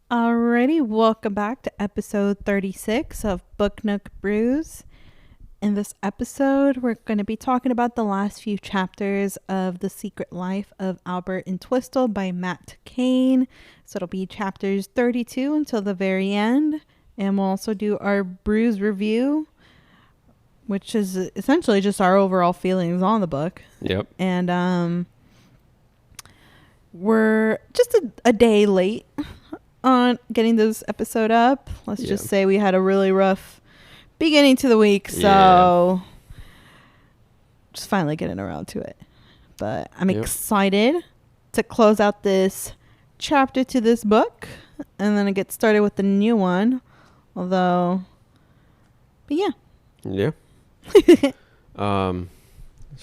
Alrighty, welcome back to episode 36 of Book Nook Brews. In this episode, we're going to be talking about the last few chapters of The Secret Life of Albert Entwistle by Matt Cain. So it'll be chapters 32 until the very end. And we'll also do our Brews review, which is essentially just our overall feelings on the book. Yep. And we're just a day late on getting this episode up. Let's just say we had a really rough beginning to the week, so just finally getting around to it. But I'm excited to close out this chapter to this book and then get started with the new one. But yeah. Yeah. So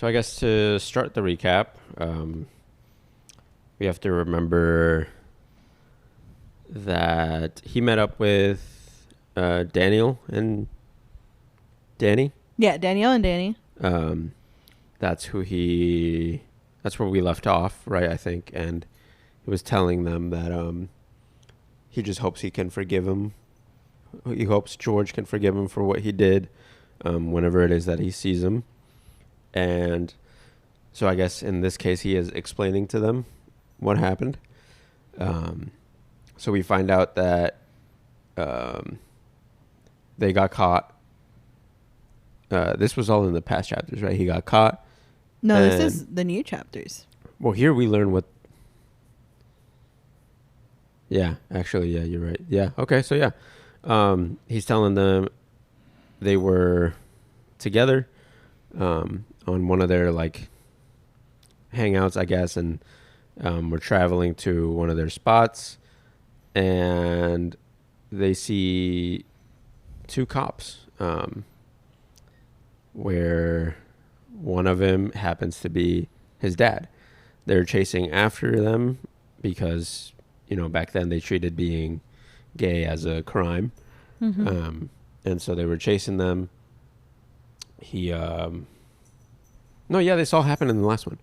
I guess to start the recap, we have to remember that he met up with Daniel and Danny. Yeah, Danielle and Danny. That's where we left off, right? I think. And he was telling them that he just hopes he can forgive him. He hopes George can forgive him for what he did whenever it is that he sees him. And so I guess in this case, he is explaining to them what happened. So we find out that they got caught. This was all in the past chapters, right? He got caught. No, this is the new chapters. Well, here we learn what... Yeah, actually, yeah, you're right. Yeah, okay, so yeah. He's telling them they were together on one of their, like, hangouts, I guess, and we're traveling to one of their spots, and they see two cops, where one of them happens to be his dad. They're chasing after them because, you know, back then they treated being gay as a crime. Mm-hmm. And so they were chasing them. This all happened in the last one.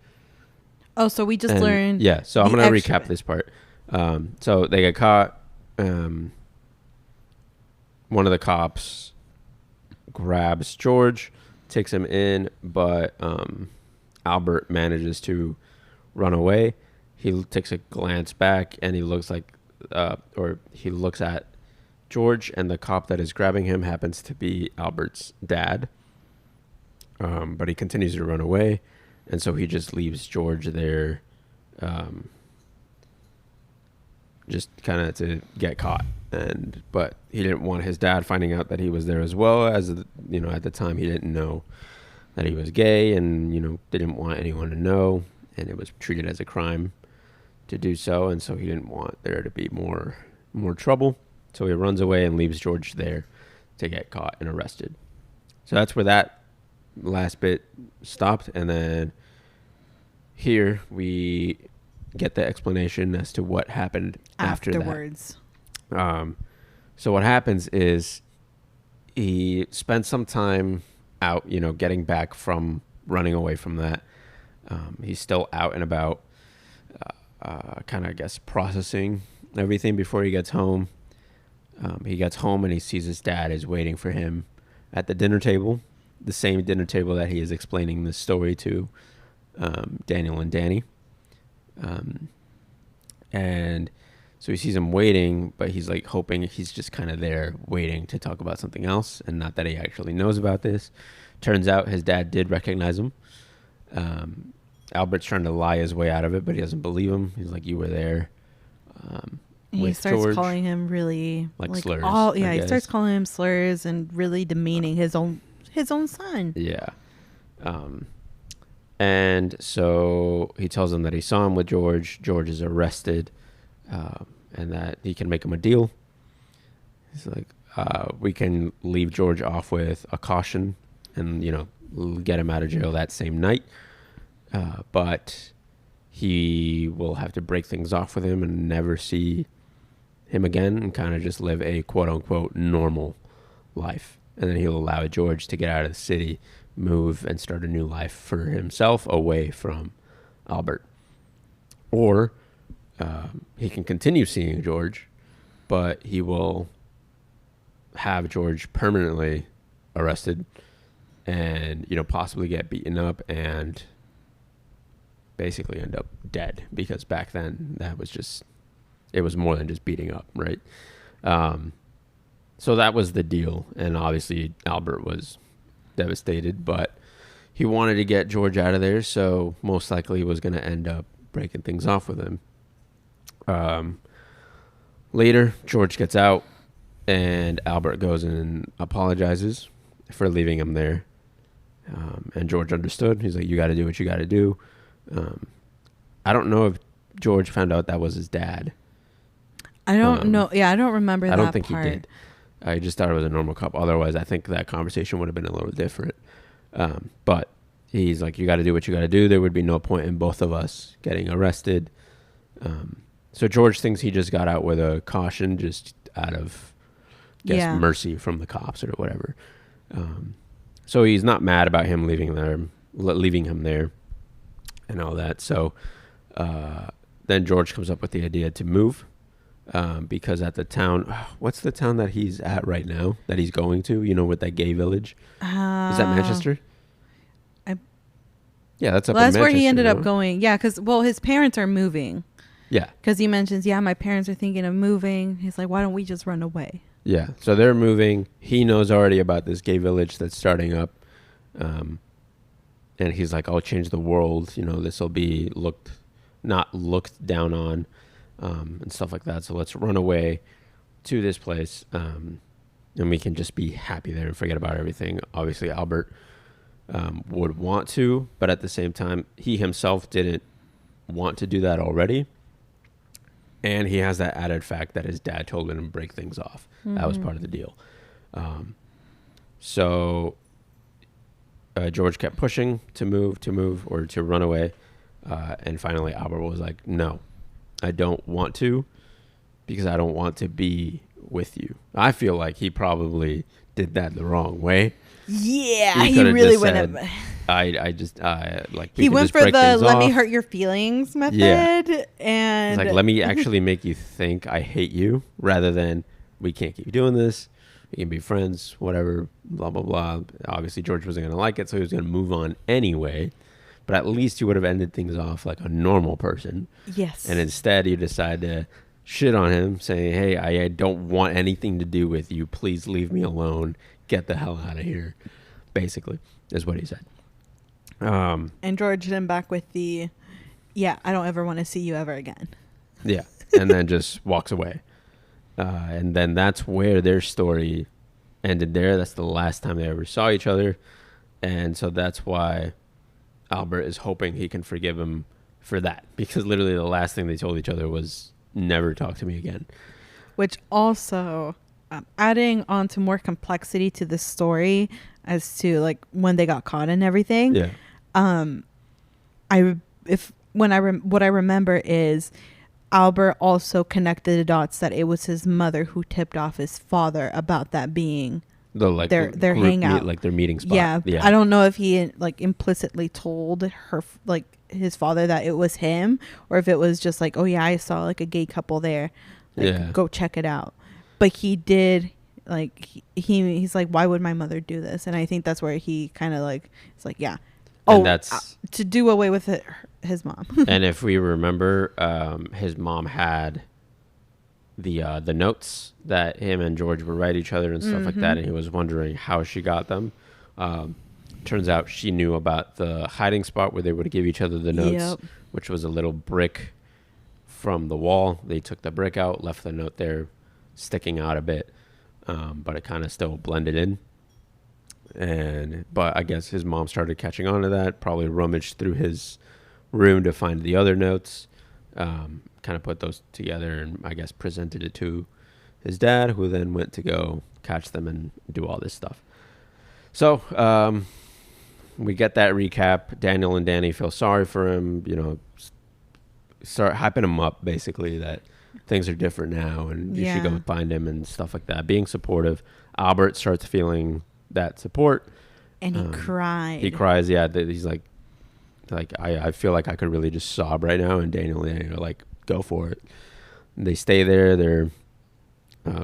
Oh, so we just learned. Yeah, so I'm going to recap this part. So they get caught. One of the cops grabs George, takes him in, but Albert manages to run away. He takes a glance back and he looks at George, and the cop that is grabbing him happens to be Albert's dad. But he continues to run away, and so he just leaves George there, just kind of to get caught. But he didn't want his dad finding out that he was there as well, as, you know, at the time he didn't know that he was gay, and, you know, didn't want anyone to know, and it was treated as a crime to do so, and so he didn't want there to be more trouble. So he runs away and leaves George there to get caught and arrested. So that's where that last bit stopped, and then here we get the explanation as to what happened afterwards. So what happens is he spent some time out, you know, getting back from running away from that. He's still out and about, kind of, I guess, processing everything before he gets home. He gets home and he sees his dad is waiting for him at the dinner table, the same dinner table that he is explaining the story to Daniel and Danny. And so he sees him waiting, but he's like hoping he's just kind of there waiting to talk about something else, and not that he actually knows about this. Turns out his dad did recognize him. Albert's trying to lie his way out of it, but he doesn't believe him. He's like, "You were there." He starts George, calling him really like slurs. He starts calling him slurs and really demeaning his own son. Yeah. And so he tells him that he saw him with George. George is arrested, and that he can make him a deal. He's like, we can leave George off with a caution and, you know, get him out of jail that same night. But he will have to break things off with him and never see him again, and kind of just live a quote unquote normal life. And then he'll allow George to get out of the city, move, and start a new life for himself away from Albert. Or he can continue seeing George, but he will have George permanently arrested and, possibly get beaten up and basically end up dead, because back then it was more than just beating up, right? So that was the deal. And obviously Albert was devastated, but he wanted to get George out of there. So most likely he was going to end up breaking things off with him. Later, George gets out and Albert goes and apologizes for leaving him there. And George understood. He's like, you got to do what you got to do. I don't know if George found out that was his dad. I don't know. Yeah, I don't remember that part. I don't think he did. I just thought it was a normal couple. Otherwise, I think that conversation would have been a little different. But he's like, you got to do what you got to do. There would be no point in both of us getting arrested. So George thinks he just got out with a caution, just out of, mercy from the cops or whatever. So he's not mad about him leaving him there and all that. So then George comes up with the idea to move. Because at the town, what's the town that he's at right now, that he's going to, with that gay village? Is that Manchester? Yeah, that's up in Manchester. That's where he ended up going. Yeah, because, his parents are moving. Yeah. Because he mentions, my parents are thinking of moving. He's like, why don't we just run away? Yeah, so they're moving. He knows already about this gay village that's starting up. And he's like, I'll change the world. This will be not looked down on. And stuff like that. So let's run away to this place, and we can just be happy there and forget about everything. Obviously, Albert would want to, but at the same time, he himself didn't want to do that already. And he has that added fact that his dad told him to break things off. Mm-hmm. That was part of the deal. So George kept pushing to move or to run away. And finally, Albert was like, no. I don't want to, because I don't want to be with you. I feel like he probably did that the wrong way. Yeah, he really went. He went for the "let me hurt your feelings" method, and it's like, let me actually make you think I hate you, rather than we can't keep doing this. We can be friends, whatever. Blah blah blah. Obviously, George wasn't going to like it, so he was going to move on anyway. But at least you would have ended things off like a normal person. Yes. And instead you decide to shit on him, saying, hey, I don't want anything to do with you. Please leave me alone. Get the hell out of here. Basically, is what he said. And George hit him back with the, I don't ever want to see you ever again. Yeah. And then just walks away. And then that's where their story ended there. That's the last time they ever saw each other. And so that's why Albert is hoping he can forgive him for that, because literally the last thing they told each other was never talk to me again. Which also adding on to more complexity to the story as to like when they got caught and everything. Yeah. What I remember is Albert also connected the dots that it was his mother who tipped off his father about that being their hangout, their meeting spot. Yeah. I don't know if he implicitly told her his father that it was him, or if it was just like, oh yeah, I saw a gay couple there, go check it out. But he did he's like, why would my mother do this? And I think that's where he kind of it's like, yeah, that's to do away with his mom. And if we remember, his mom had the notes that him and George would write each other and stuff like that, and he was wondering how she got them. Turns out she knew about the hiding spot where they would give each other the notes, which was a little brick from the wall. They took the brick out, left the note there sticking out a bit, but it kind of still blended in. But I guess his mom started catching on to that, probably rummaged through his room to find the other notes, kind of put those together, and I guess presented it to his dad, who then went to go catch them and do all this stuff. So we get that recap. Daniel and Danny feel sorry for him, start hyping him up, basically, that things are different now and you should go find him and stuff like that, being supportive. Albert starts feeling that support, and he cried. He cries. He's like I feel like I could really just sob right now. And Daniel and Danny are like, go for it. And they stay there. They're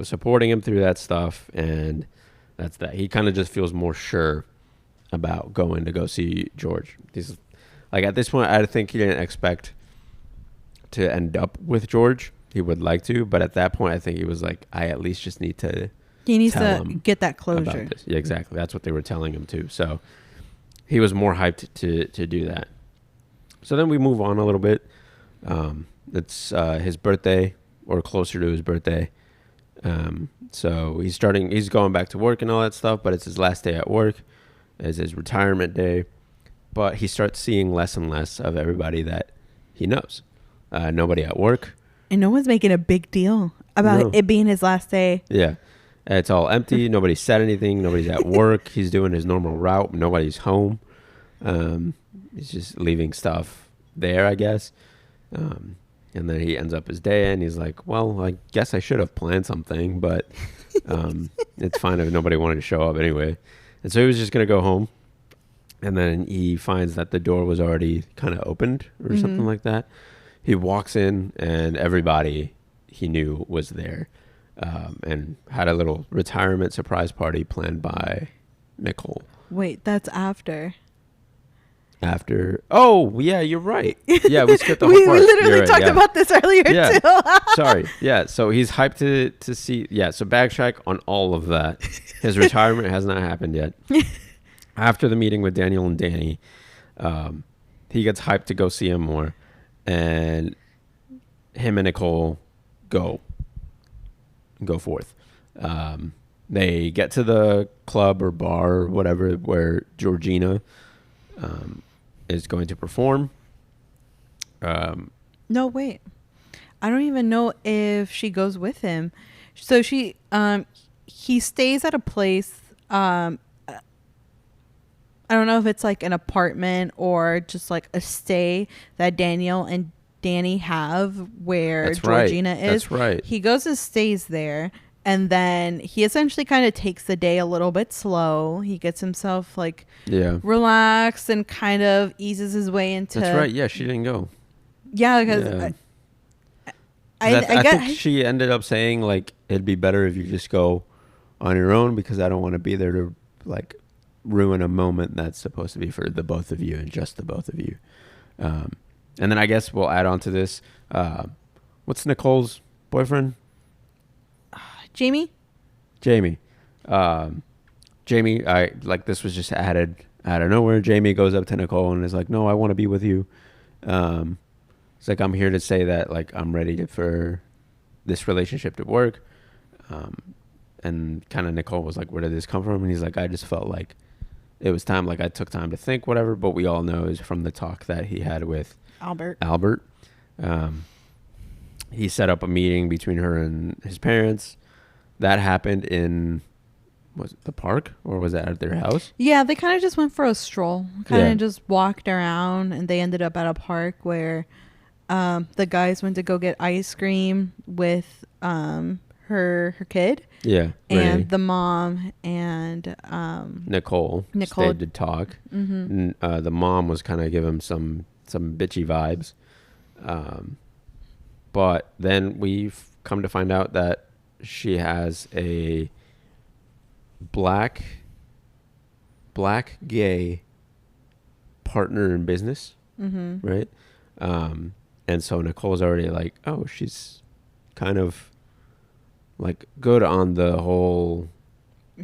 supporting him through that stuff, and that's that. He kind of just feels more sure about going to go see George. He's like, at this point, I think he didn't expect to end up with George. He would like to, but at that point, I think he was like, I at least just need to. He needs to get that closure. Yeah, exactly. That's what they were telling him too. So he was more hyped to do that. So then we move on a little bit. It's his birthday, or closer to his birthday. So he's going back to work and all that stuff, but it's his last day at work. It's his retirement day. But he starts seeing less and less of everybody that he knows. Nobody at work. And no one's making a big deal about it being his last day. Yeah. It's all empty. Nobody said anything. Nobody's at work. He's doing his normal route. Nobody's home. He's just leaving stuff there, I guess. And then he ends up his day, and he's like, well, I guess I should have planned something, but it's fine if nobody wanted to show up anyway. And so he was just going to go home. And then he finds that the door was already kind of opened or something like that. He walks in, and everybody he knew was there. And had a little retirement surprise party planned by Nicole. Wait, that's after. Oh, yeah, you're right. Yeah, we skipped the whole part. We literally talked about this earlier, too. Sorry. Yeah, so he's hyped to see. Yeah, so backtrack on all of that. His retirement has not happened yet. After the meeting with Daniel and Danny, he gets hyped to go see him more. And him and Nicole go forth. They get to the club or bar or whatever where Georgina is going to perform. No, wait. I don't even know if she goes with him. So he stays at a place. I don't know if it's like an apartment or just like a stay that Daniel and Danny have where Georgina is. That's right. He goes and stays there, and then he essentially kind of takes the day a little bit slow. He gets himself like relaxed and kind of eases his way into. That's right. Yeah, she didn't go. Yeah, because I think she ended up saying like it'd be better if you just go on your own because I don't want to be there to like ruin a moment that's supposed to be for the both of you and just the both of you. And then I guess we'll add on to this. What's Nicole's boyfriend? Jamie. Jamie, this was just added out of nowhere. Jamie goes up to Nicole and is like, no, I want to be with you. It's like, I'm here to say that like I'm ready for this relationship to work. And kind of Nicole was like, where did this come from? And he's like, I just felt like it was time. Like I took time to think, whatever. But we all know is from the talk that he had with Albert. He set up a meeting between her and his parents. That happened in, was it the park or was that at their house? Yeah, they kind of just went for a stroll. Kind of just walked around, and they ended up at a park where the guys went to go get ice cream with her kid. Yeah. And Renee. The mom and Nicole stayed to talk. Mm-hmm. The mom was kind of giving some bitchy vibes. But then we've come to find out that she has a black gay partner in business, right? And so Nicole's already like, oh, she's kind of like good on the whole.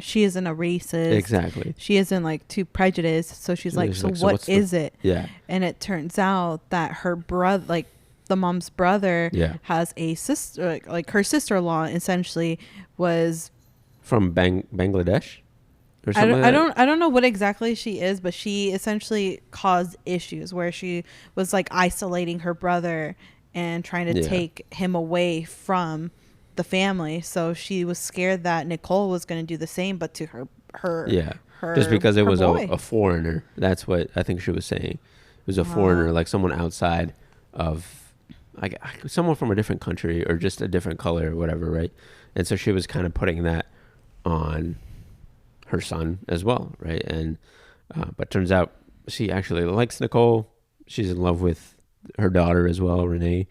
She isn't a racist. Exactly. She isn't like too prejudiced. So she's like, so what is it? Yeah. And it turns out that her brother, like the mom's brother, has a sister, like her sister-in-law essentially was from Bangladesh. Or something I don't know what exactly she is, but she essentially caused issues where she was like isolating her brother and trying to take him away from the family. So she was scared that Nicole was going to do the same, but to her just because it was a foreigner. That's what I think she was saying. It was a foreigner, like someone outside of like someone from a different country or just a different color or whatever, right? And so she was kind of putting that on her son as well, right? And but turns out she actually likes Nicole. She's in love with her daughter as well, Renee.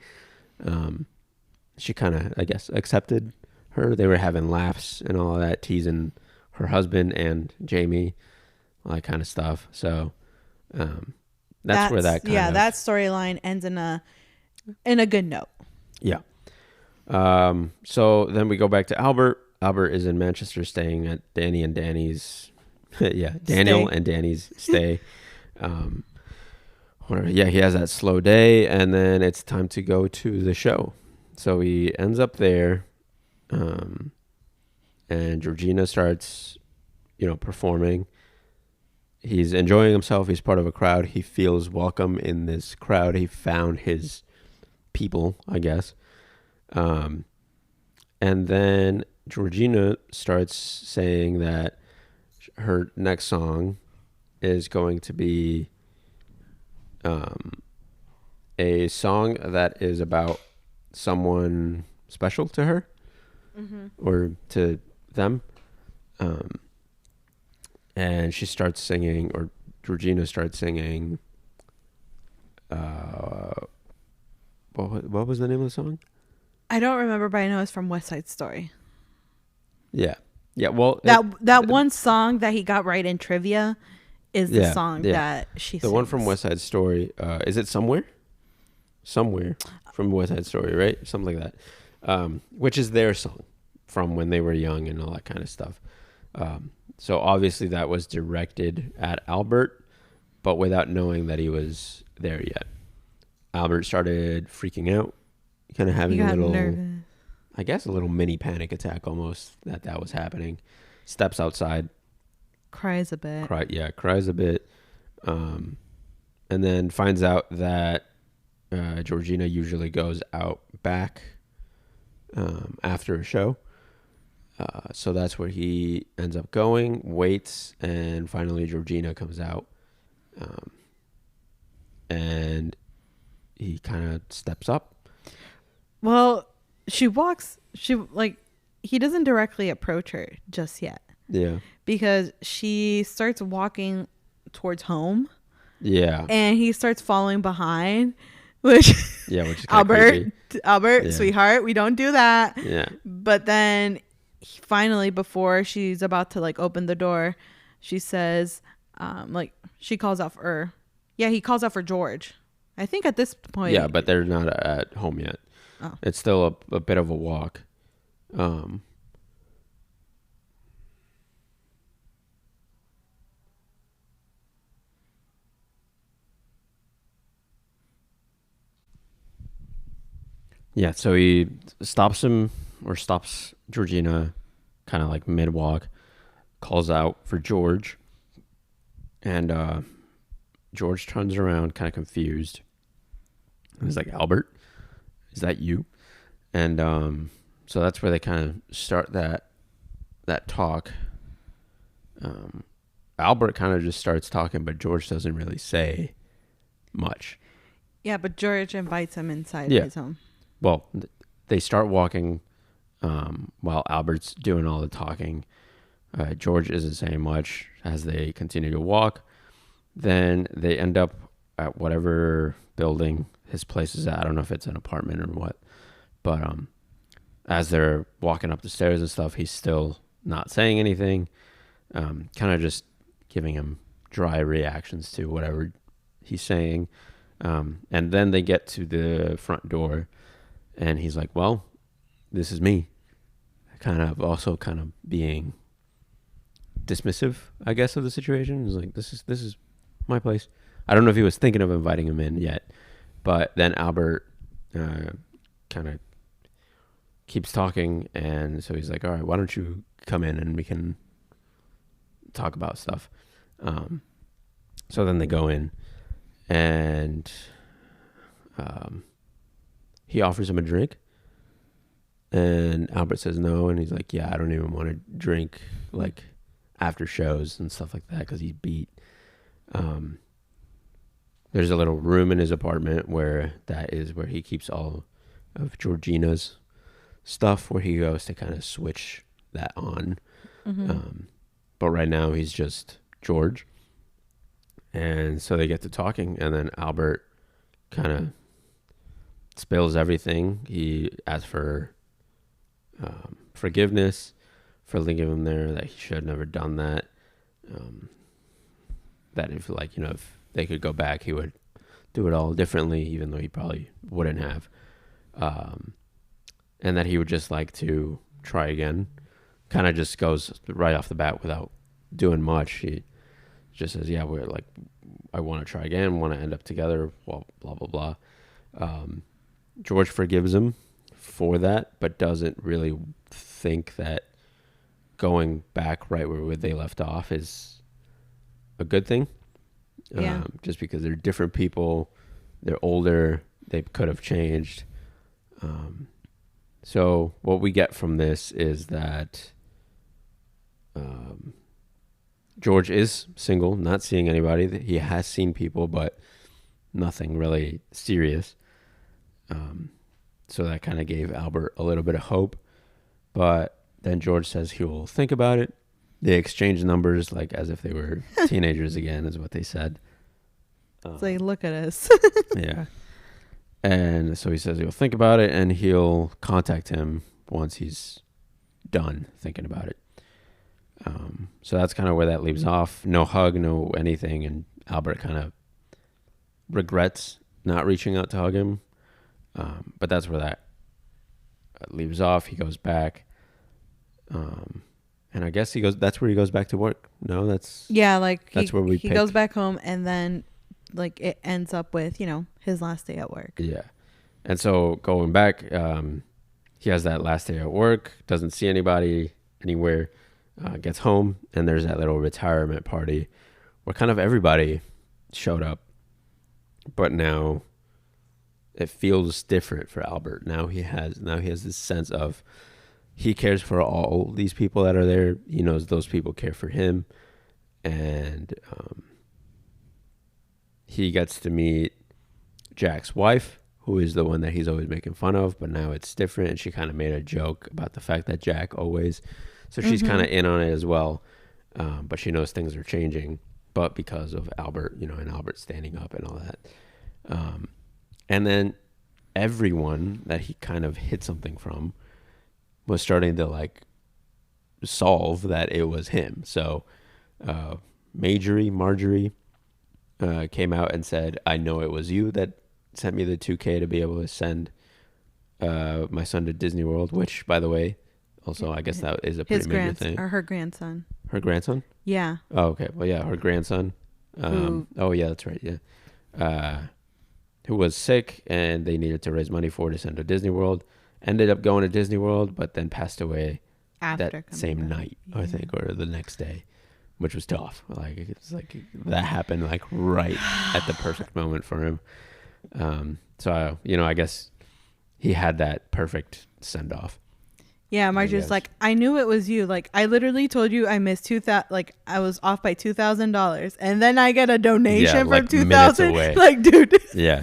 She kind of, I guess, accepted her. They were having laughs and all that, teasing her husband and Jamie, all that kind of stuff. So that's where that kind of, that storyline ends in a good note. Yeah. So then we go back to Albert. Albert is in Manchester staying at Danny and Danny's. Yeah, Daniel and Danny's stay. Yeah, he has that slow day, and then it's time to go to the show. So he ends up there, and Georgina starts, performing. He's enjoying himself. He's part of a crowd. He feels welcome in this crowd. He found his people, I guess. And then Georgina starts saying that her next song is going to be a song that is about someone special to her or to them. And she starts singing, or Georgina starts singing. What was the name of the song? I don't remember, but I know it's from West Side Story. Yeah. Yeah. Well, that one song that he got right in trivia is the song that she sings. The one from West Side Story. Is it Somewhere? Somewhere from West Side Story, right? Something like that. Which is their song from when they were young and all that kind of stuff. So obviously that was directed at Albert, but without knowing that he was there yet. Albert started freaking out, kind of having a little nervous. I guess a little mini panic attack almost that was happening. Steps outside. Cries a bit. Cries a bit. And then finds out that Georgina usually goes out back after a show. So that's where he ends up going, waits, and finally Georgina comes out. And he kind of steps up. Well, he doesn't directly approach her just yet. Yeah. Because she starts walking towards home. Yeah. And he starts following behind, which is Albert, sweetheart, we don't do that. Yeah. But then finally, before she's about to open the door, she says, she calls out for, he calls out for George. I think at this point. Yeah, but they're not at home yet. Oh. It's still a bit of a walk. Yeah, so he stops Georgina kind of mid-walk, calls out for George, and George turns around kind of confused. And he's like, Albert, is that you? And so that's where they kind of start that talk. Albert kind of just starts talking, but George doesn't really say much. Yeah, but George invites him inside his home. Well, they start walking while Albert's doing all the talking. George isn't saying much as they continue to walk. Then they end up at whatever building his place is at. I don't know if it's an apartment or what. But as they're walking up the stairs and stuff, he's still not saying anything. Kind of just giving him dry reactions to whatever he's saying. And then they get to the front door. And he's like, well, this is me. Kind of being dismissive, I guess, of the situation. He's like, this is my place. I don't know if he was thinking of inviting him in yet. But then Albert kind of keeps talking. And so he's like, all right, why don't you come in and we can talk about stuff. So then they go in and he offers him a drink, and Albert says no, and he's like, yeah, I don't even want to drink after shows and stuff like that because he's beat. There's a little room in his apartment where he keeps all of Georgina's stuff, where he goes to kind of switch that on. Mm-hmm. But right now he's just George. And so they get to talking, and then Albert kind of spills everything. He asks for forgiveness for leaving him there, that he should have never done that. That if if they could go back, he would do it all differently, even though he probably wouldn't have. And that he would just like to try again. Kind of just goes right off the bat without doing much. He just says, yeah, I want to try again, want to end up together, well, blah, blah, blah. George forgives him for that, but doesn't really think that going back right where they left off is a good thing. Yeah. Just because they're different people, they're older, they could have changed. So what we get from this is that George is single, not seeing anybody. He has seen people, but nothing really serious. So that kind of gave Albert a little bit of hope. But then George says he will think about it. They exchange numbers like as if they were teenagers again, is what they said. It's like, look at us. Yeah. And so he says he'll think about it and he'll contact him once he's done thinking about it. So that's kind of where that leaves off. No hug, no anything. And Albert kind of regrets not reaching out to hug him. But that's where that leaves off. He goes back. And I guess that's where he goes back to work. No, that's where he picked. Goes back home, and then like it ends up with, his last day at work. Yeah. And so going back, he has that last day at work, doesn't see anybody anywhere, gets home, and there's that little retirement party where kind of everybody showed up. But now it feels different for Albert. Now he has this sense of he cares for all these people that are there. He knows those people care for him. And he gets to meet Jack's wife, who is the one that he's always making fun of, but now it's different. And she kind of made a joke about the fact that Jack always, so she's kind of in on it as well. But she knows things are changing, but because of Albert, and Albert standing up and all that. And then everyone that he kind of hid something from was starting to solve that it was him. So Marjorie came out and said, I know it was you that sent me the $2,000 to be able to send my son to Disney World, which, by the way, also I guess that is a pretty major thing. Or her grandson. Her grandson? Yeah. Oh, okay. Well, yeah, her grandson. Oh, yeah, that's right. Yeah. Who was sick and they needed to raise money to send to Disney World. Ended up going to Disney World, but then passed away that same night, I think, or the next day, which was tough. It's like that happened right at the perfect moment for him. So, I guess he had that perfect send off. Yeah, Marjorie's like, I knew it was you. I literally told you I missed I was off by $2,000, and then I get a donation from $2,000. Dude. Yeah.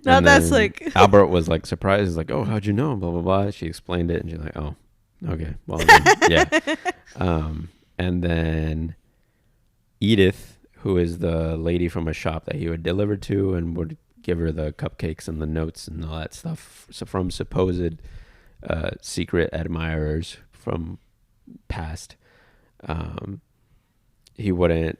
Now that's Albert was surprised. He's like, oh, how'd you know? Blah blah blah. She explained it, and she's like, oh, okay, well, then, yeah. And then Edith, who is the lady from a shop that he would deliver to and would give her the cupcakes and the notes and all that stuff, so from supposed secret admirers from past, he wouldn't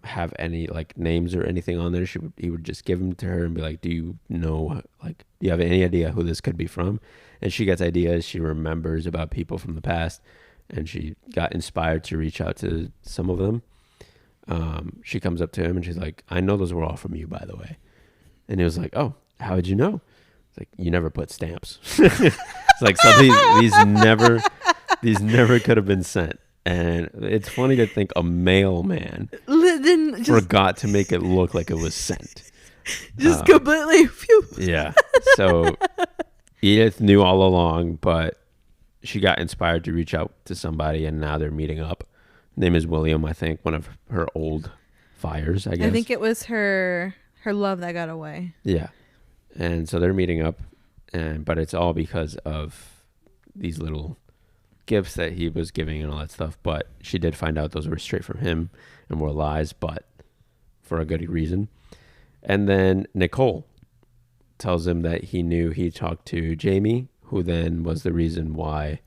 have any names or anything on there. He would just give them to her and be like, do you know, do you have any idea who this could be from? And she gets ideas. She remembers about people from the past, and she got inspired to reach out to some of them. She comes up to him and she's like, I know those were all from you, by the way. And he was like, oh, how did you know? It's like, you never put stamps. It's like, so these never could have been sent. And it's funny to think a mailman forgot to make it look like it was sent. Just completely. Yeah. So Edith knew all along, but she got inspired to reach out to somebody, and now they're meeting up. Name is William, I think, one of her old fires, I guess. I think it was her love that got away. Yeah. And so they're meeting up, but it's all because of these little gifts that he was giving and all that stuff. But she did find out those were straight from him and were lies, but for a good reason. And then Nicole tells him that he knew he talked to Jamie, who then was the reason why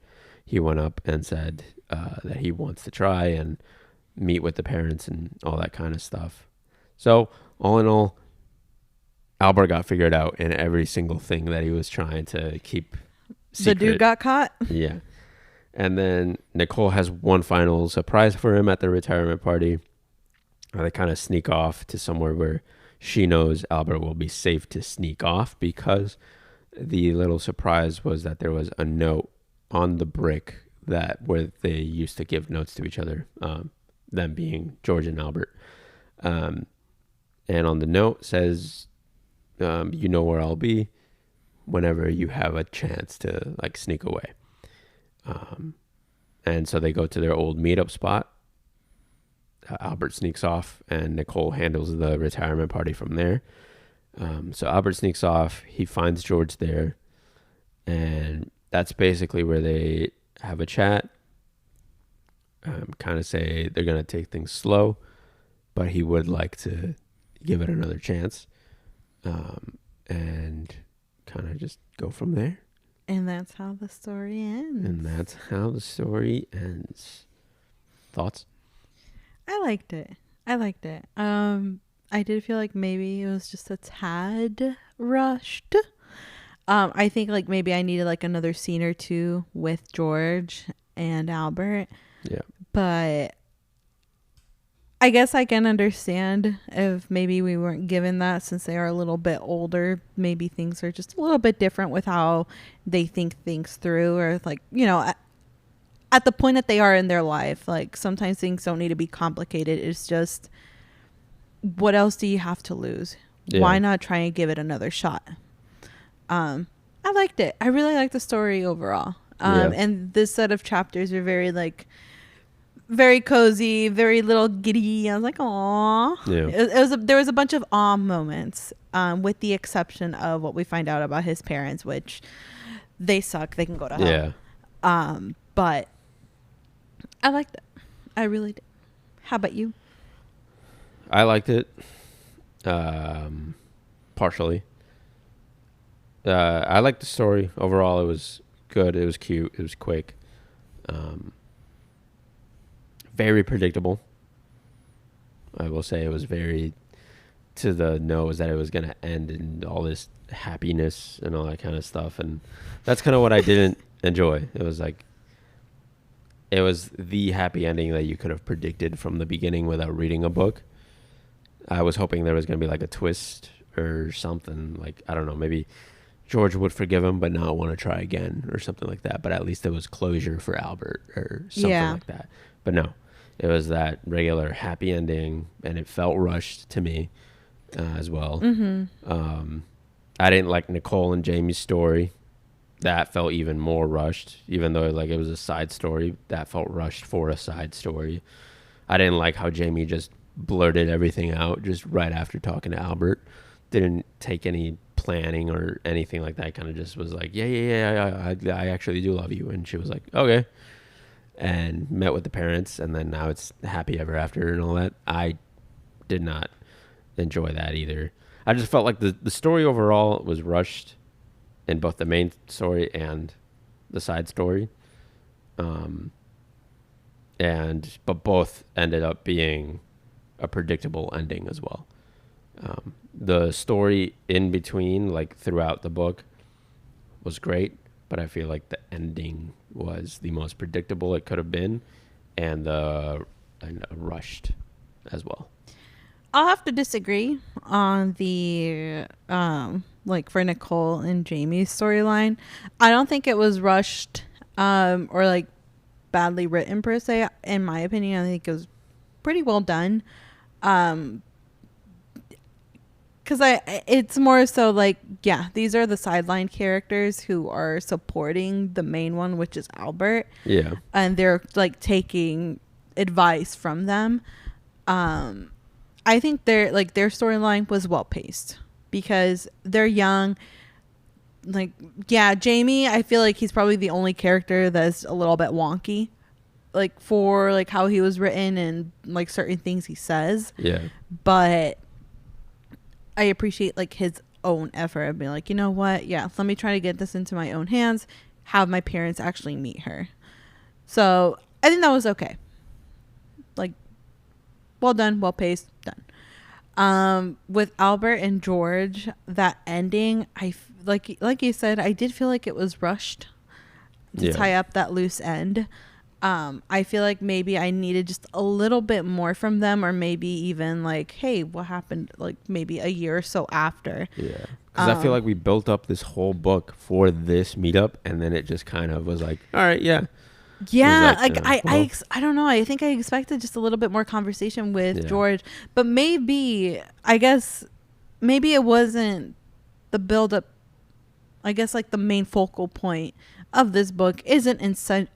he went up and said that he wants to try and meet with the parents and all that kind of stuff. So all in all, Albert got figured out in every single thing that he was trying to keep secret. The dude got caught. Yeah. And then Nicole has one final surprise for him at the retirement party. They kind of sneak off to somewhere where she knows Albert will be safe to sneak off, because the little surprise was that there was a note on the brick that where they used to give notes to each other, them being George and Albert. And on the note says, you know where I'll be whenever you have a chance to like sneak away. And so they go to their old meetup spot. Albert sneaks off and Nicole handles the retirement party from there. So Albert sneaks off. He finds George there. And that's basically where they have a chat. Kind of say they're going to take things slow, but he would like to give it another chance. And kind of just go from there. And that's how the story ends. Thoughts? I liked it. I did feel like maybe it was just a tad rushed. I think like maybe I needed like another scene or two with George and Albert. Yeah. But I guess I can understand if maybe we weren't given that, since they are a little bit older. Maybe things are just a little bit different with how they think things through, or like, you know, at the point that they are in their life. Like sometimes things don't need to be complicated. It's just, what else do you have to lose? Yeah. Why not try and give it another shot? I liked it. I really liked the story overall. And this set of chapters are very cozy, very little giddy. I was like, "Aw." Yeah. There was a bunch of awe moments, with the exception of what we find out about his parents, which they suck. They can go to hell. Yeah. But I liked it. I really did. How about you? I liked it. Partially. I liked the story overall. It was good. It was cute. It was quick. Very predictable. I will say it was very to the nose that it was going to end in all this happiness and all that kind of stuff. And that's kind of what I didn't enjoy. It was like, it was the happy ending that you could have predicted from the beginning without reading a book. I was hoping there was going to be like a twist or something. Like, I don't know, maybe George would forgive him but not want to try again or something like that. But at least there was closure for Albert or something like that. But no, it was that regular happy ending, and it felt rushed to me as well. Mm-hmm. I didn't like Nicole and Jamie's story. That felt even more rushed, even though like it was a side story. That felt rushed for a side story. I didn't like how Jamie just blurted everything out just right after talking to Albert. Didn't take any planning or anything like that. Kind of just was like, yeah, I actually do love you. And she was like, okay. And met with the parents, and then now it's happy ever after and all that. I did not enjoy that either. I just felt like the story overall was rushed in both the main story and the side story. But both ended up being a predictable ending as well. The story in between, like throughout the book, was great, but I feel like the ending was the most predictable it could have been, and rushed as well. I'll have to disagree on the like for Nicole and Jamie's storyline. I don't think it was rushed or like badly written per se. In my opinion, I think it was pretty well done. Because it's more so like, yeah, these are the sideline characters who are supporting the main one, which is Albert. Yeah. And they're like taking advice from them. I think their storyline was well paced because they're young. Like, yeah, Jamie, I feel like he's probably the only character that's a little bit wonky, like for like how he was written and like certain things he says. Yeah. But I appreciate like his own effort of being like, you know what? Yeah, let me try to get this into my own hands, have my parents actually meet her. So I think that was okay. Like, well done, well paced, done. With Albert and George, that ending, like you said, I did feel like it was rushed to tie up that loose end. I feel like maybe I needed just a little bit more from them, or maybe even like, hey, what happened like maybe a year or so after. Yeah. Because I feel like we built up this whole book for this meetup, and then it just kind of was like, all right, yeah. Yeah, like I don't know. I think I expected just a little bit more conversation with George, but maybe, I guess, maybe it wasn't the build up. I guess like the main focal point of this book isn't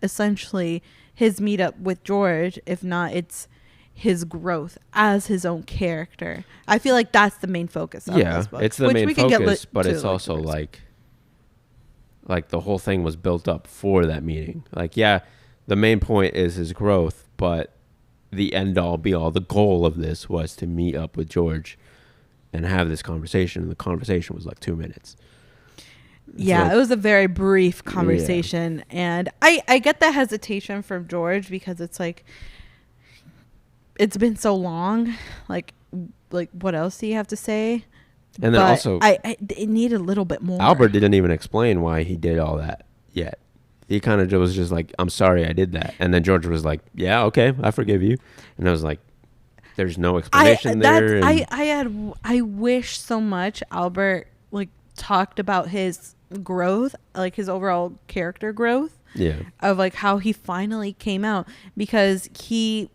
essentially his meetup with George. If not, it's his growth as his own character. I feel like that's the main focus of this book. It's the main focus, but it's also like the whole thing was built up for that meeting. Like, yeah, the main point is his growth, but the end all be all, the goal of this was to meet up with George and have this conversation. And the conversation was like 2 minutes. Yeah, like, it was a very brief conversation. And I get the hesitation from George because it's like, it's been so long. Like what else do you have to say? And then also, it needed a little bit more. Albert didn't even explain why he did all that yet. He kind of was just like, I'm sorry I did that. And then George was like, yeah, okay, I forgive you. And I was like, there's no explanation there. I wish so much Albert like talked about his growth, like his overall character growth. Yeah. Of like how he finally came out, because he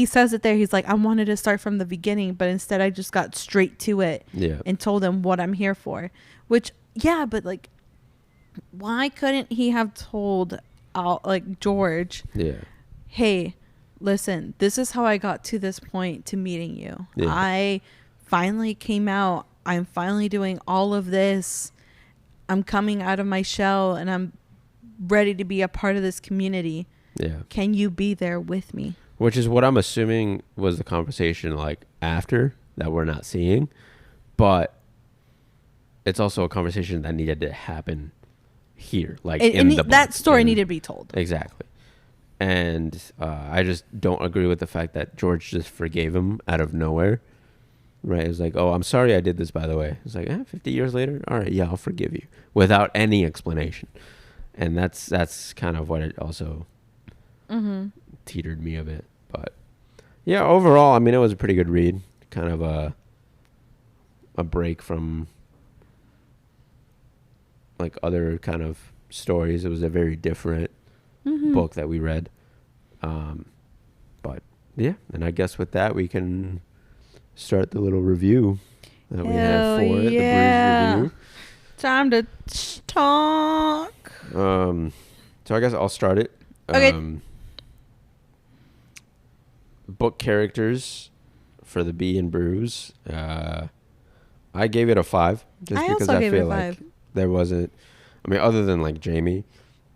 says it there. He's like, I wanted to start from the beginning, but instead I just got straight to it and told him what I'm here for. Which, yeah, but like, why couldn't he have told like George, hey, listen, this is how I got to this point to meeting you. Yeah. I finally came out. I'm finally doing all of this. I'm coming out of my shell and I'm ready to be a part of this community. Yeah. Can you be there with me? Which is what I'm assuming was the conversation like after that we're not seeing. But it's also a conversation that needed to happen here. Like in the book. That story needed to be told. Exactly. And I just don't agree with the fact that George just forgave him out of nowhere. Right? It was like, oh, I'm sorry I did this, by the way. It's like, 50 years later? All right, yeah, I'll forgive you. Without any explanation. And that's kind of what it also teetered me a bit. But yeah, overall, I mean, it was a pretty good read. Kind of a break from like other kind of stories. It was a very different book that we read. But yeah, and I guess with that we can start the little review that we have for it, the Brews review. Time to talk. So I guess I'll start it. Okay. Book characters for the B in Brews. I gave it a 5 just because I feel like there wasn't, I mean, other than like Jamie,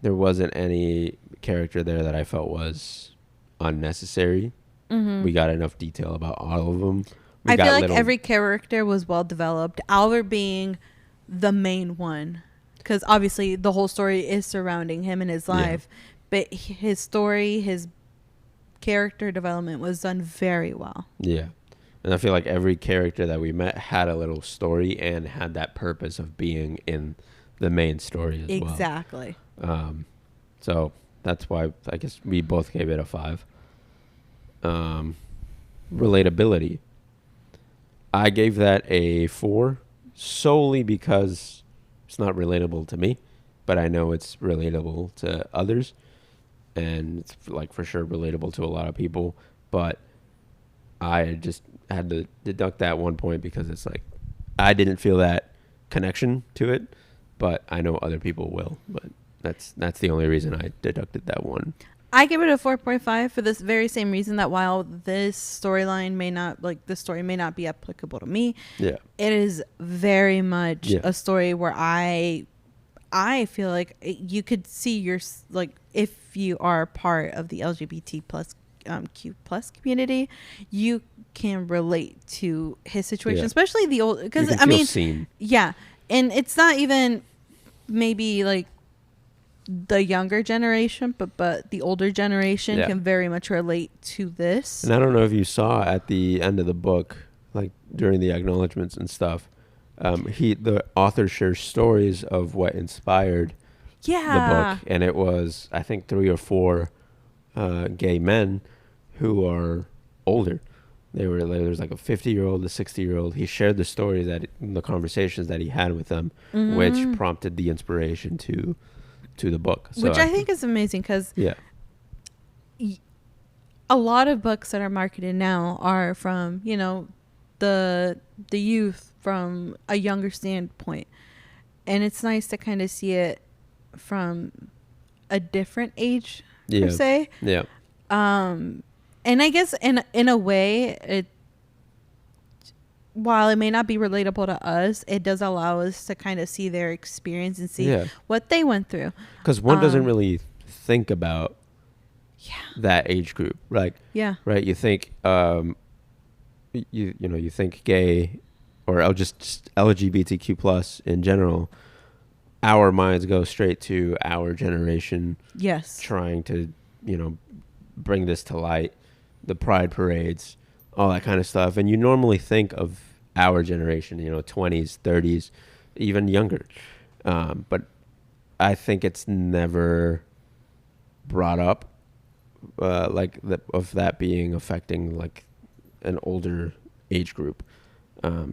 there wasn't any character there that I felt was unnecessary. We got enough detail about all of them. I feel like every character was well developed. Albert being the main one, because obviously the whole story is surrounding him and his life, but his story, his character development was done very well. Yeah. And I feel like every character that we met had a little story and had that purpose of being in the main story as well. Exactly. So that's why I guess we both gave it a 5. Relatability. I gave that a 4 solely because it's not relatable to me, but I know it's relatable to others. And it's like for sure relatable to a lot of people. But I just had to deduct that 1 point because it's like I didn't feel that connection to it, but I know other people will. But that's the only reason I deducted that 1. I give it a 4.5 for this very same reason, that while this storyline may not, like, the story may not be applicable to me, it is very much a story where I feel like you could see your, like, if you are part of the LGBT plus Q plus community, you can relate to his situation, Yeah. especially the old, because You I can feel mean, seen. yeah, and it's not even maybe like the younger generation, but the older generation Yeah. can very much relate to this. And I don't know if you saw at the end of the book, like during the acknowledgments and stuff, the author shares stories of what inspired the Yeah. book, and it was, I think, 3 or 4 gay men who are older. There's like a 50-year-old, a 60-year-old. He shared the story the conversations that he had with them, which prompted the inspiration to the book. So Which I think is amazing, because yeah, a lot of books that are marketed now are from, you know, the youth, from a younger standpoint, and it's nice to kind of see it from a different age, per se. Yeah. And I guess in a way, it, while it may not be relatable to us, it does allow us to kind of see their experience and see what they went through. Because one doesn't really think about that age group, right? Yeah. Right. You think, you think gay, or just LGBTQ plus in general. Our minds go straight to our generation. Yes. Trying to, bring this to light, the pride parades, all that kind of stuff. And you normally think of our generation, 20s, 30s, even younger. But I think it's never brought up, of that being affecting like an older age group.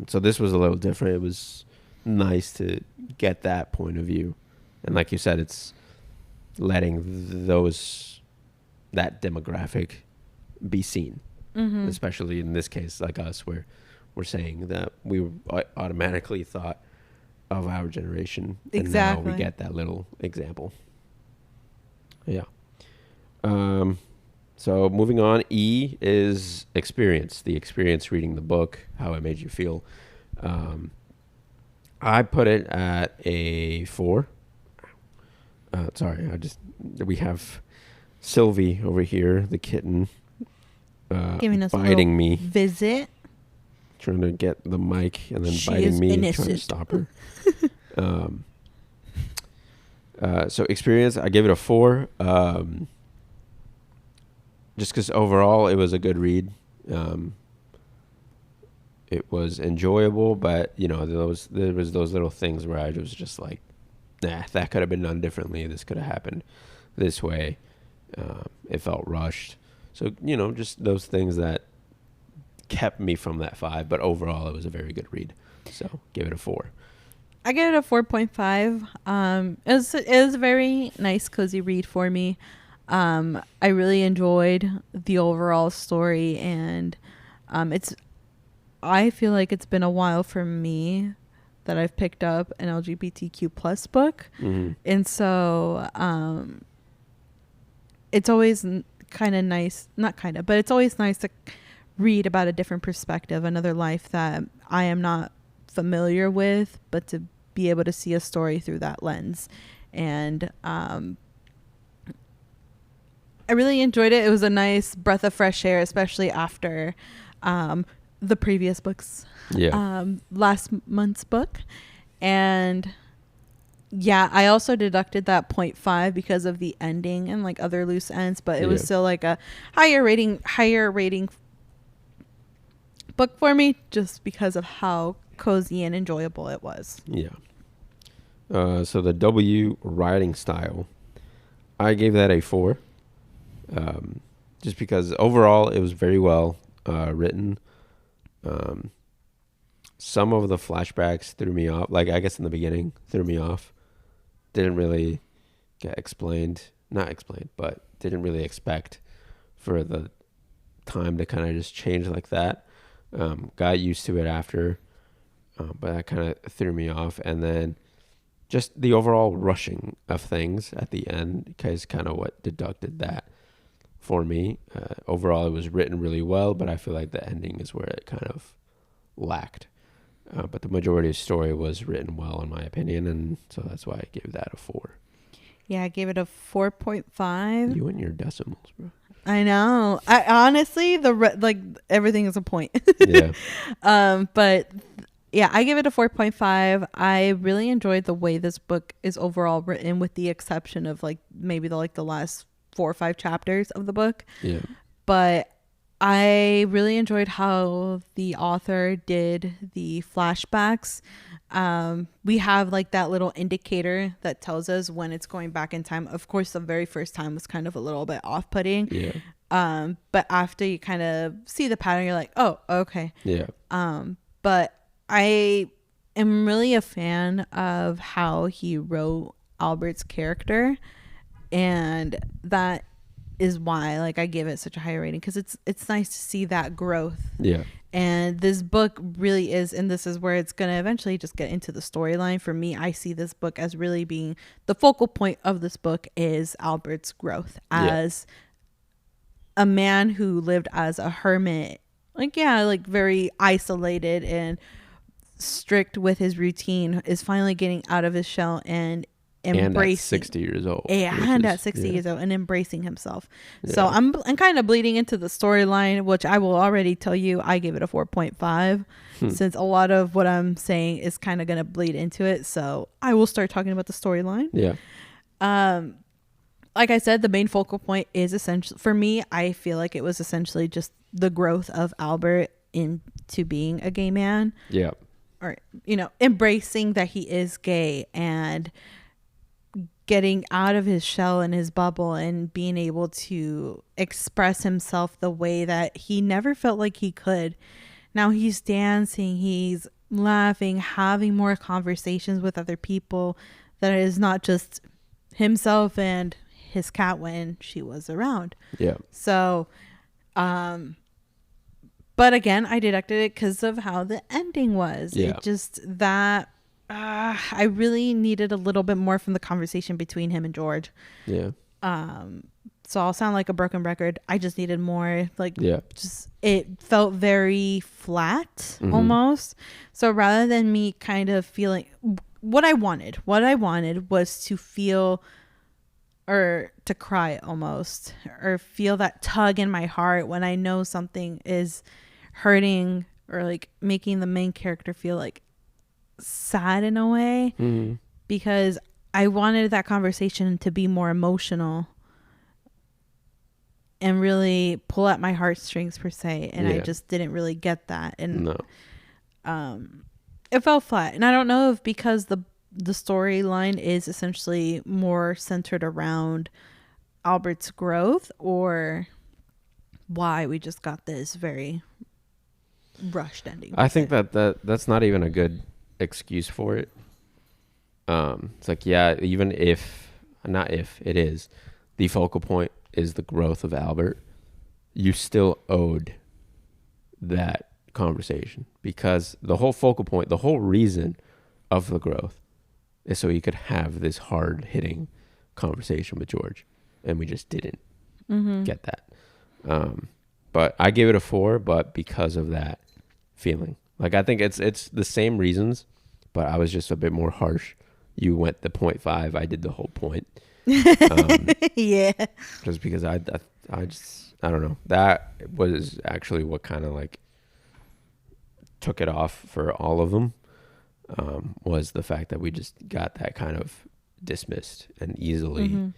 So this was a little different. It was nice to get that point of view. And like you said, it's letting that demographic be seen, especially in this case, like us, where we're saying that we automatically thought of our generation, and now we get that little example. Yeah. So moving on, E is experience. The experience reading the book, how it made you feel. I put it at a 4. Sorry, we have Sylvie over here, the kitten, giving us biting a me, visit, trying to get the mic, and then she biting me, innocent. trying to stop her. So experience, I give it a 4. Just because overall it was a good read. It was enjoyable, but there was those little things where I was just like, nah, that could have been done differently. This could have happened this way. It felt rushed. So, just those things that kept me from that 5. But overall, it was a very good read. So, give it a 4. I give it a 4.5. It was a very nice, cozy read for me. I really enjoyed the overall story, and I feel like it's been a while for me that I've picked up an LGBTQ plus book. Mm-hmm. And so it's always kind of nice, but it's always nice to read about a different perspective, another life that I am not familiar with, but to be able to see a story through that lens. And I really enjoyed it. It was a nice breath of fresh air, especially after the previous books, last month's book. And I also deducted that 0.5 because of the ending and like other loose ends, but it was still like a higher rating book for me, just because of how cozy and enjoyable it was. So the W, writing style, I gave that a 4. Just because overall it was very well written. Some of the flashbacks threw me off. Like, I guess in the beginning, threw me off. Didn't really get but didn't really expect for the time to kind of just change like that. Got used to it after, but that kind of threw me off. And then just the overall rushing of things at the end is kind of what deducted that for me. Overall, it was written really well, but I feel like the ending is where it kind of lacked. But the majority of the story was written well, in my opinion, and so that's why I gave that a 4. Yeah, I gave it a 4.5. You and your decimals, bro. I know. I honestly, like everything is a point. Yeah. But yeah, I give it a 4.5. I really enjoyed the way this book is overall written, with the exception of like maybe the last 4 or 5 chapters of the book. Yeah. But I really enjoyed how the author did the flashbacks. We have like that little indicator that tells us when it's going back in time. Of course, the very first time was kind of a little bit off-putting. Yeah. But after you kind of see the pattern, you're like, oh, okay. Yeah. But I am really a fan of how he wrote Albert's character, and that is why like I give it such a high rating, because it's nice to see that growth. Yeah. And this book really is, and this is where it's going to eventually just get into the storyline. For me, I see this book as really being the focal point of this book is Albert's growth as a man who lived as a hermit, like very isolated and strict with his routine, is finally getting out of his shell and embracing. And at 60 years old. And at 60 years old, and embracing himself. So I'm kind of bleeding into the storyline, which I will already tell you I give it a 4.5 since a lot of what I'm saying is kind of going to bleed into it. So I will start talking about the storyline. Yeah. Like I said, the main focal point is essentially, for me, I feel like it was essentially just the growth of Albert into being a gay man. Yeah. Or, embracing that he is gay and getting out of his shell and his bubble and being able to express himself the way that he never felt like he could. Now he's dancing, he's laughing, having more conversations with other people, that is not just himself and his cat when she was around. Yeah. So, but again, I deducted it because of how the ending was. Yeah. It just that I really needed a little bit more from the conversation between him and George. Yeah. So I'll sound like a broken record. I just needed more. Just it felt very flat almost. So rather than me kind of feeling what I wanted was to feel or to cry almost, or feel that tug in my heart when I know something is hurting or like making the main character feel like sad in a way, because I wanted that conversation to be more emotional and really pull at my heartstrings per se, and I just didn't really get that, and it felt flat. And I don't know if because the storyline is essentially more centered around Albert's growth, or why we just got this very rushed ending. I think that's not even a good excuse for it. It's like, even if it is the focal point is the growth of Albert, you still owed that conversation, because the whole focal point, the whole reason of the growth is so you could have this hard hitting conversation with George, and we just didn't get that. But I gave it a 4, but because of that feeling, like I think it's the same reasons, but I was just a bit more harsh. You went the 0.5, I did the whole point. Yeah, just because I don't know, that was actually what kind of like took it off for all of them, was the fact that we just got that kind of dismissed and easily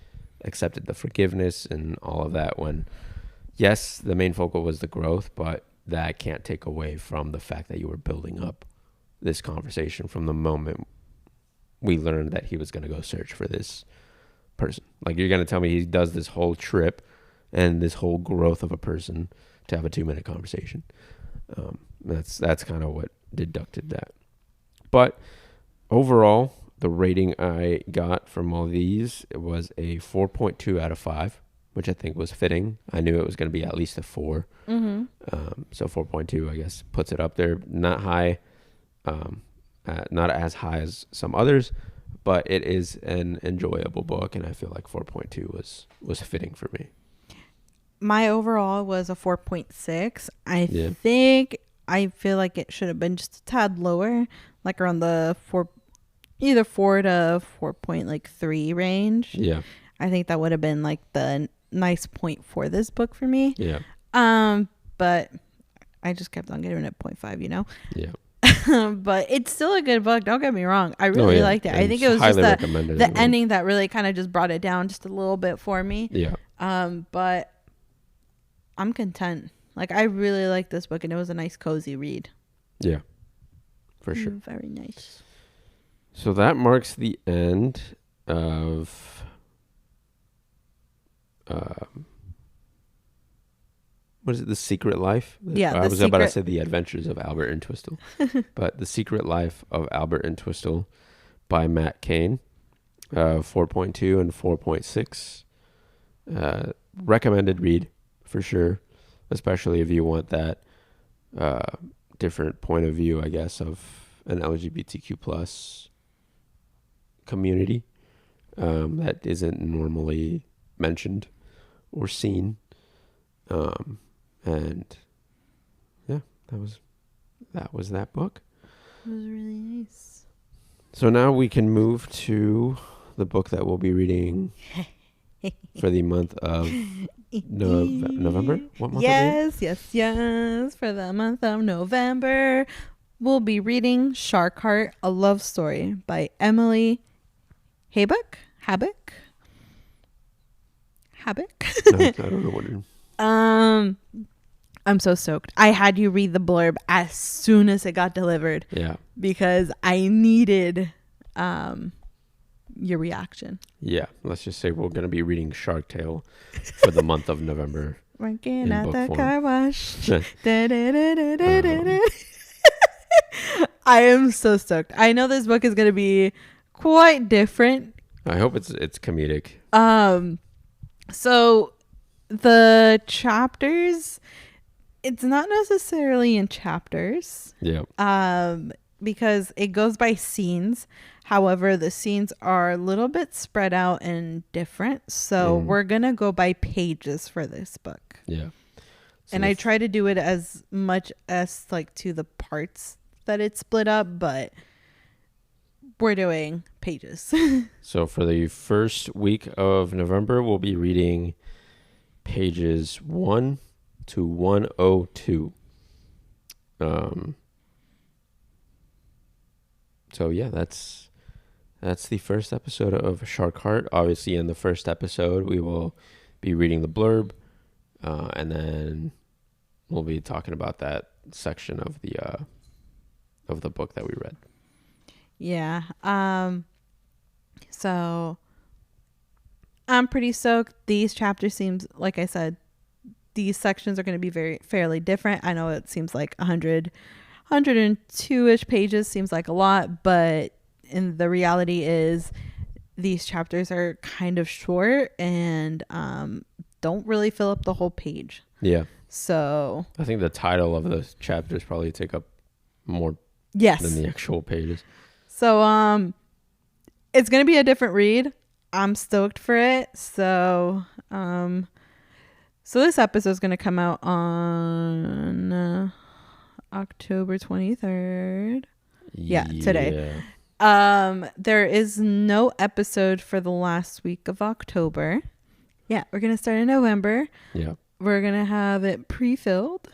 accepted the forgiveness and all of that, when yes, the main focal was the growth, but that can't take away from the fact that you were building up this conversation from the moment we learned that he was going to go search for this person. Like, you're going to tell me he does this whole trip and this whole growth of a person to have a 2-minute conversation. That's kind of what deducted that. But overall, the rating I got from all these, it was a 4.2 out of 5, which I think was fitting. I knew it was going to be at least a 4. So 4.2, I guess, puts it up there. Not high, not as high as some others, but it is an enjoyable book, and I feel like 4.2 was fitting for me. My overall was a 4.6. I feel like it should have been just a tad lower, like around the 4 to 4.3 range. Yeah. I think that would have been like the nice point for this book for me. Yeah. But I just kept on giving it 0.5, Yeah. But it's still a good book. Don't get me wrong. I really liked it. And I think it was just recommended the ending that really kind of just brought it down just a little bit for me. Yeah. But I'm content. Like, I really like this book, and it was a nice, cozy read. Yeah. For sure. Very nice. So that marks the end of what is it? The Secret Life? Yeah. I was about to say The Adventures of Albert Entwistle. But The Secret Life of Albert Entwistle by Matt Cain. 4.2 and 4.6. Recommended read for sure. Especially if you want that different point of view, I guess, of an LGBTQ plus community that isn't normally mentioned or seen. And yeah, that was that book. It was really nice. So now we can move to the book that we'll be reading for the month of November. What month? Yes. For the month of November, we'll be reading Shark Heart: A Love Story by Emily Habeck. No, I don't know what it is. I'm so stoked. I had you read the blurb as soon as it got delivered. Yeah. Because I needed your reaction. Yeah. Let's just say we're going to be reading Shark Tale for the month of November. Working at the car wash. I am so stoked. I know this book is going to be quite different. I hope it's comedic. So the chapters, it's not necessarily in chapters. Yeah. Because it goes by scenes. However, the scenes are a little bit spread out and different. So we're going to go by pages for this book. Yeah. So and I try to do it as much as like to the parts that it's split up, but we're doing pages. So for the first week of November, we'll be reading pages 1 to 102. So yeah, that's the first episode of Shark Heart. Obviously, in the first episode, we will be reading the blurb, and then we'll be talking about that section of the book that we read. Yeah. So I'm pretty stoked. These chapters seems, like I said, these sections are going to be fairly different. I know it seems like 102-ish pages seems like a lot, but in the reality is these chapters are kind of short and don't really fill up the whole page. Yeah. So I think the title of the chapters probably take up more than the actual pages. So it's going to be a different read. I'm stoked for it. So this episode is going to come out on October 23rd. Yeah, today. There is no episode for the last week of October. Yeah, we're going to start in November. Yeah. We're going to have it pre-filmed.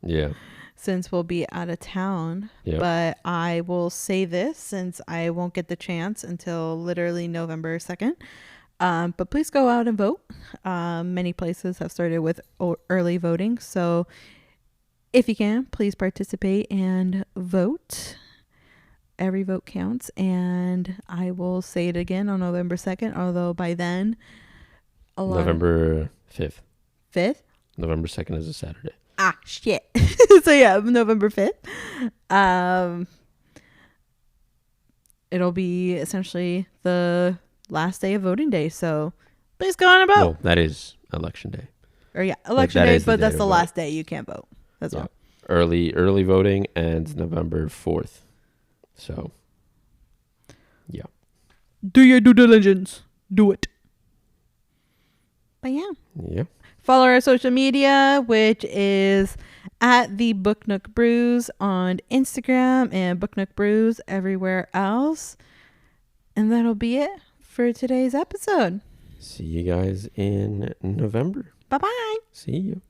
Yeah. Since we'll be out of town. Yep. But I will say this since I won't get the chance until literally November 2nd. But please go out and vote. Many places have started with early voting. So if you can, please participate and vote. Every vote counts. And I will say it again on November 2nd. Although by then... November 5th. 5th? November 2nd is a Saturday. Ah, shit. So yeah, November 5th. It'll be essentially the last day of voting day. So please go on and vote. Well, that is election day. Or yeah, election day, but that's the last day you can't vote as well. Early voting ends November 4th. So, yeah. Do your due diligence. Do it. But yeah. Yeah. Follow our social media, which is at the Book Nook Brews on Instagram and Book Nook Brews everywhere else. And that'll be it for today's episode. See you guys in November. Bye-bye. See you.